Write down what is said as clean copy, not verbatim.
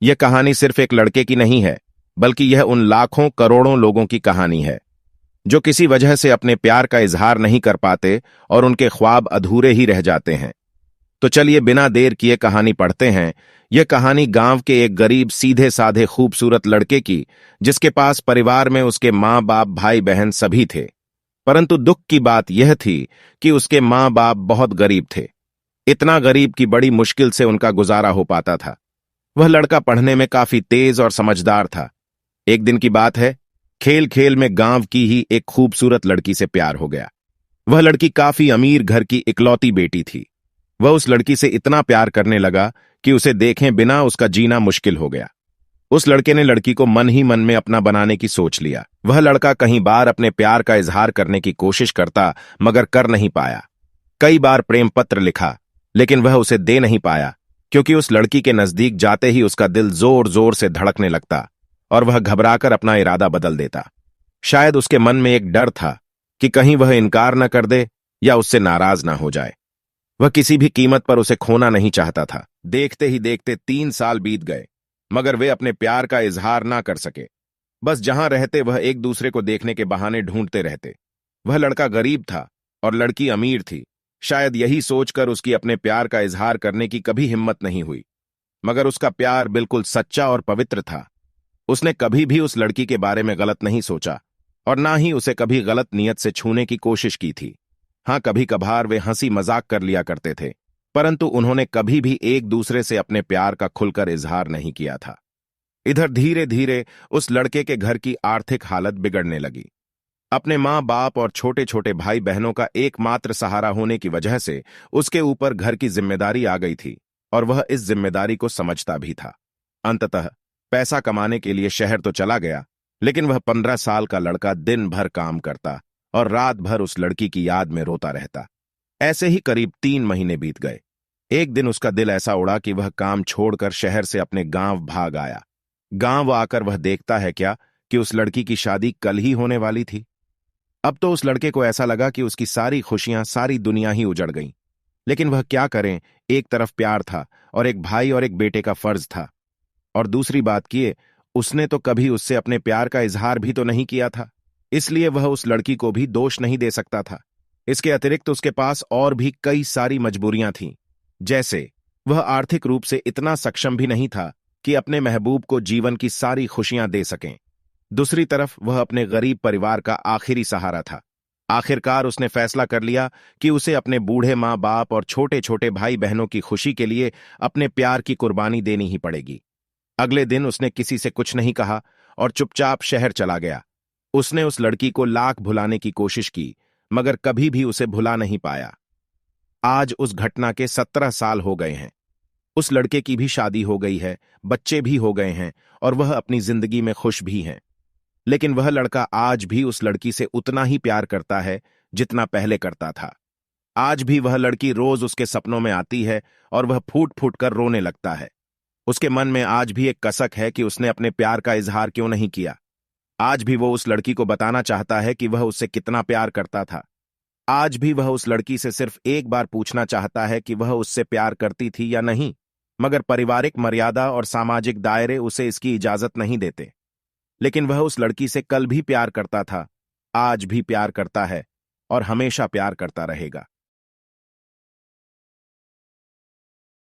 यह कहानी सिर्फ एक लड़के की नहीं है, बल्कि यह उन लाखों करोड़ों लोगों की कहानी है जो किसी वजह से अपने प्यार का इजहार नहीं कर पाते और उनके ख्वाब अधूरे ही रह जाते हैं। तो चलिए बिना देर किए कहानी पढ़ते हैं। यह कहानी गांव के एक गरीब सीधे साधे खूबसूरत लड़के की, जिसके पास परिवार में उसके माँ बाप भाई बहन सभी थे। परंतु दुख की बात यह थी कि उसके माँ बाप बहुत गरीब थे। इतना गरीब कि बड़ी मुश्किल से उनका गुजारा हो पाता था। वह लड़का पढ़ने में काफी तेज और समझदार था। एक दिन की बात है, खेल खेल में गांव की ही एक खूबसूरत लड़की से प्यार हो गया। वह लड़की काफी अमीर घर की इकलौती बेटी थी। वह उस लड़की से इतना प्यार करने लगा कि उसे देखे बिना उसका जीना मुश्किल हो गया। उस लड़के ने लड़की को मन ही मन में अपना बनाने की सोच लिया। वह लड़का कई बार अपने प्यार का इजहार करने की कोशिश करता, मगर कर नहीं पाया। कई बार प्रेम पत्र लिखा, लेकिन वह उसे दे नहीं पाया, क्योंकि उस लड़की के नजदीक जाते ही उसका दिल जोर जोर से धड़कने लगता और वह घबराकर अपना इरादा बदल देता। शायद उसके मन में एक डर था कि कहीं वह इनकार न कर दे या उससे नाराज ना हो जाए। वह किसी भी कीमत पर उसे खोना नहीं चाहता था। देखते ही देखते 3 साल बीत गए, मगर वे अपने प्यार का इजहार ना कर सके। बस जहां रहते वह एक दूसरे को देखने के बहाने ढूंढते रहते। वह लड़का गरीब था और लड़की अमीर थी। शायद यही सोचकर उसकी अपने प्यार का इजहार करने की कभी हिम्मत नहीं हुई, मगर उसका प्यार बिल्कुल सच्चा और पवित्र था। उसने कभी भी उस लड़की के बारे में गलत नहीं सोचा और ना ही उसे कभी गलत नियत से छूने की कोशिश की थी। हाँ, कभी कभार वे हंसी मजाक कर लिया करते थे, परंतु उन्होंने कभी भी एक दूसरे से अपने प्यार का खुलकर इजहार नहीं किया था। इधर धीरे धीरे उस लड़के के घर की आर्थिक हालत बिगड़ने लगी। अपने माँ बाप और छोटे छोटे भाई बहनों का एकमात्र सहारा होने की वजह से उसके ऊपर घर की जिम्मेदारी आ गई थी और वह इस जिम्मेदारी को समझता भी था। अंततः पैसा कमाने के लिए शहर तो चला गया, लेकिन वह 15 साल का लड़का दिन भर काम करता और रात भर उस लड़की की याद में रोता रहता। ऐसे ही करीब 3 महीने बीत गए। एक दिन उसका दिल ऐसा उड़ा कि वह काम छोड़कर शहर से अपने गांव भाग आया। गांव आकर वह देखता है क्या कि उस लड़की की शादी कल ही होने वाली थी। अब तो उस लड़के को ऐसा लगा कि उसकी सारी खुशियां, सारी दुनिया ही उजड़ गई। लेकिन वह क्या करें, एक तरफ प्यार था और एक भाई और एक बेटे का फर्ज था, और दूसरी बात किए उसने तो कभी उससे अपने प्यार का इजहार भी तो नहीं किया था, इसलिए वह उस लड़की को भी दोष नहीं दे सकता था। इसके अतिरिक्त उसके पास और भी कई सारी मजबूरियां थीं, जैसे वह आर्थिक रूप से इतना सक्षम भी नहीं था कि अपने महबूब को जीवन की सारी खुशियां दे सकें। दूसरी तरफ वह अपने गरीब परिवार का आखिरी सहारा था। आखिरकार उसने फैसला कर लिया कि उसे अपने बूढ़े माँ बाप और छोटे छोटे भाई बहनों की खुशी के लिए अपने प्यार की कुर्बानी देनी ही पड़ेगी। अगले दिन उसने किसी से कुछ नहीं कहा और चुपचाप शहर चला गया। उसने उस लड़की को लाख भुलाने की कोशिश की, मगर कभी भी उसे भुला नहीं पाया। आज उस घटना के 17 साल हो गए हैं। उस लड़के की भी शादी हो गई है, बच्चे भी हो गए हैं और वह अपनी जिंदगी में खुश भी हैं। लेकिन वह लड़का आज भी उस लड़की से उतना ही प्यार करता है जितना पहले करता था। आज भी वह लड़की रोज उसके सपनों में आती है और वह फूट फूट कर रोने लगता है। उसके मन में आज भी एक कसक है कि उसने अपने प्यार का इजहार क्यों नहीं किया। आज भी वो उस लड़की को बताना चाहता है कि वह उससे कितना प्यार करता था। आज भी वह उस लड़की से सिर्फ एक बार पूछना चाहता है कि वह उससे प्यार करती थी या नहीं, मगर पारिवारिक मर्यादा और सामाजिक दायरे उसे इसकी इजाजत नहीं देते। लेकिन वह उस लड़की से कल भी प्यार करता था, आज भी प्यार करता है और हमेशा प्यार करता रहेगा।